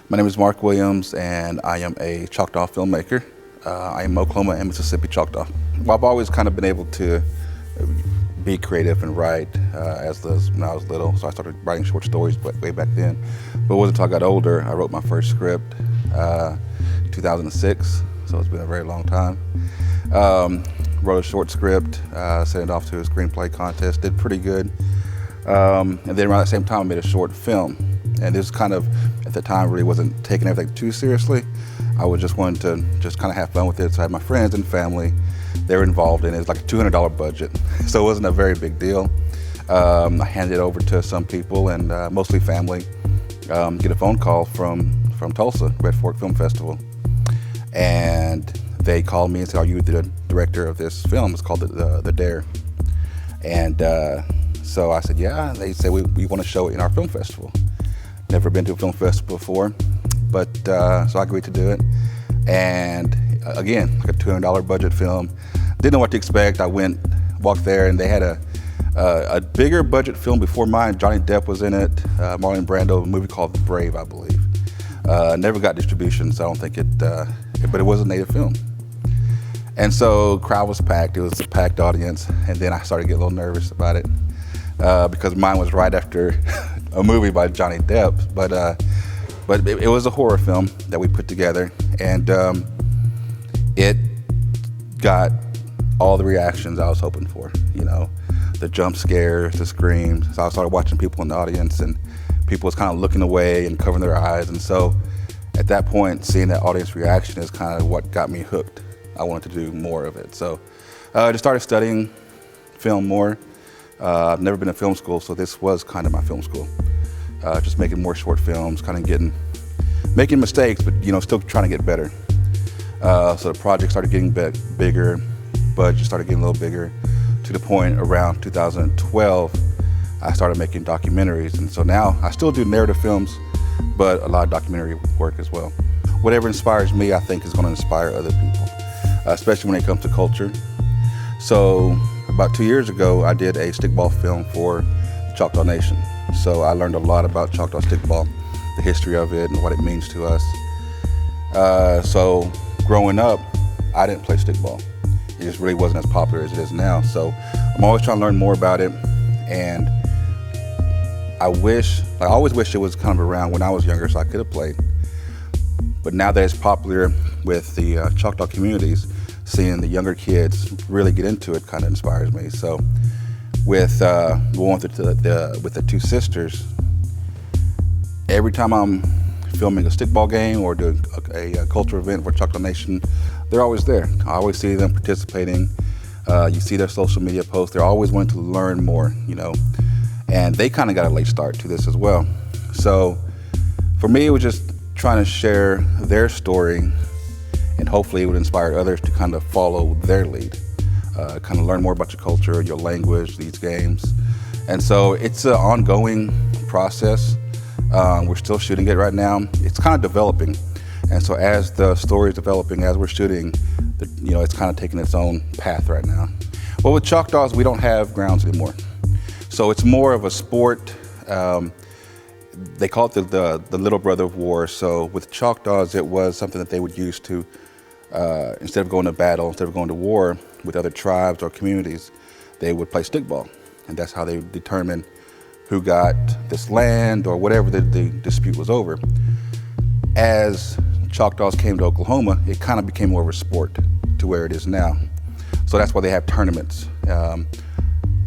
My name is Mark Williams, and I am a Choctaw filmmaker. I am Oklahoma and Mississippi Choctaw. Well, I've always kind of been able to be creative and write when I was little, so I started writing short stories way back then. But it wasn't until I got older, I wrote my first script, 2006, so it's been a very long time. Wrote a short script, sent it off to a screenplay contest, did pretty good. And then around the same time, I made a short film. And this kind of, at the time, really wasn't taking everything too seriously. I was just wanting to just kind of have fun with it. So I had my friends and family, they were involved in it. It was like a $200 budget, so it wasn't a very big deal. I handed it over to some people, and mostly family, get a phone call from Tulsa, Red Fork Film Festival. And they called me and said, "Are you the director of this film?" It's called The Dare. And so I said, "Yeah." And they said, we want to show it in our film festival. Never been to a film festival before, but so I agreed to do it. And again, like a $200 budget film. Didn't know what to expect. I walked there, and they had a bigger budget film before mine. Johnny Depp was in it, Marlon Brando, a movie called The Brave, I believe. Never got distribution, so I don't think but it was a native film. And so crowd was packed. It was a packed audience, and then I started getting a little nervous about it because mine was right after a movie by Johnny Depp. But it was a horror film that we put together, and it got all the reactions I was hoping for. You know, the jump scares, the screams. So I started watching people in the audience, and people was kind of looking away and covering their eyes. And so at that point, seeing that audience reaction is kind of what got me hooked. I wanted to do more of it. So I just started studying film more. I've never been to film school, so this was kind of my film school. Just making more short films, kind of making mistakes, but still trying to get better. So the project started getting bigger, budget started getting a little bigger, to the point around 2012, I started making documentaries. And so now I still do narrative films, but a lot of documentary work as well. Whatever inspires me, I think is going to inspire other people, especially when it comes to culture. So about 2 years ago, I did a stickball film for the Choctaw Nation. So I learned a lot about Choctaw stickball, the history of it and what it means to us. So growing up, I didn't play stickball. It just really wasn't as popular as it is now. So I'm always trying to learn more about it. And I always wish it was kind of around when I was younger so I could have played. But now that it's popular with the Choctaw communities, seeing the younger kids really get into it kind of inspires me. So with going with the two sisters, every time I'm filming a stickball game or doing a cultural event for Choctaw Nation, they're always there. I always see them participating. You see their social media posts. They're always wanting to learn more, and they kind of got a late start to this as well. So for me, it was just trying to share their story, and hopefully it would inspire others to kind of follow their lead, kind of learn more about your culture, your language, these games. And so it's an ongoing process. We're still shooting it right now. It's kind of developing. And so as the story is developing, as we're shooting, it's kind of taking its own path right now. Well, with Choctaws, we don't have grounds anymore. So it's more of a sport. They call it the little brother of war. So with Choctaws, it was something that they would use to, instead of going to battle, instead of going to war with other tribes or communities, they would play stickball. And that's how they would determine who got this land or whatever the dispute was over. As Choctaws came to Oklahoma, it kind of became more of a sport to where it is now. So that's why they have tournaments.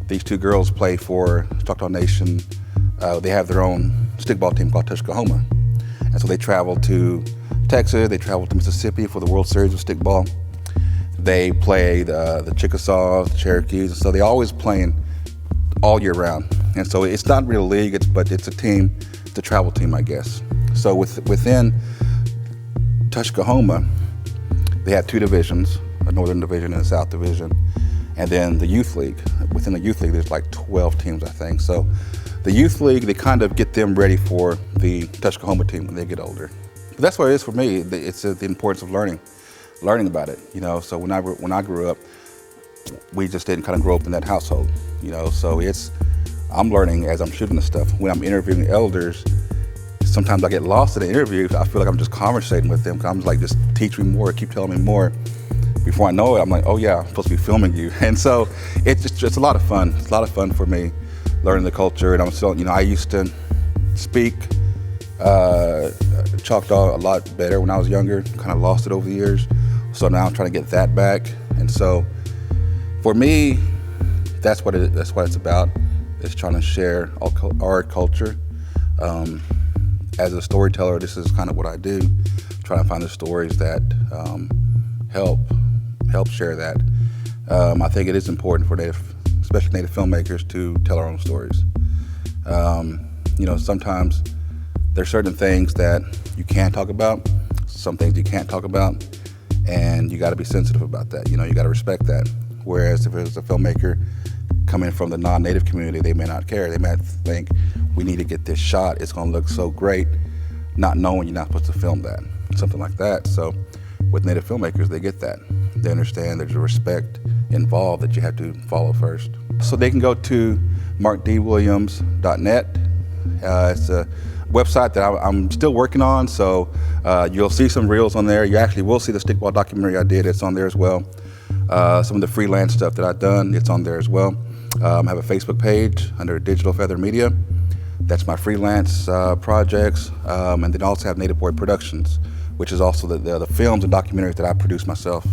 These two girls play for Choctaw Nation. They have their own stickball team called Tuskahoma. And so they travel to Texas, they travel to Mississippi for the World Series of stickball. They play the Chickasaws, the Cherokees, and so they always playing all year round. And so it's not really a league, but it's a team, it's a travel team, I guess. So within Tuskahoma, they have two divisions, a Northern Division and a South Division, and then the Youth League. Within the Youth League, there's like 12 teams, I think. So the Youth League, they kind of get them ready for the Tuskahoma team when they get older. But that's what it is for me. It's the importance of learning about it. So when I grew up, we just didn't kind of grow up in that household. So I'm learning as I'm shooting the stuff. When I'm interviewing elders, sometimes I get lost in the interview. I feel like I'm just conversating with them. I'm like, just teach me more, keep telling me more. Before I know it, I'm like, oh yeah, I'm supposed to be filming you. And so it's a lot of fun. It's a lot of fun for me, learning the culture. And I'm still, I used to speak Choctaw a lot better when I was younger, kind of lost it over the years. So now I'm trying to get that back. And so for me, that's what it's about. It's trying to share our culture. As a storyteller, this is kind of what I do, trying to find the stories that help share that. I think it is important for especially Native filmmakers, to tell our own stories. Sometimes there's certain things that you can talk about, some things you can't talk about, and you got to be sensitive about that. You got to respect that. Whereas if it's a filmmaker coming from the non-Native community, they may not care. They might think, we need to get this shot, it's going to look so great, not knowing you're not supposed to film that, something like that. So with Native filmmakers, they get that. They understand there's a respect involved that you have to follow first. So they can go to markdwilliams.net. It's a website that I'm still working on, so you'll see some reels on there. You actually will see the stickball documentary I did, it's on there as well. Some of the freelance stuff that I've done, it's on there as well. I have a Facebook page under Digital Feather Media. That's my freelance projects, and then also have Native Boy Productions, which is also the films and documentaries that I produce myself.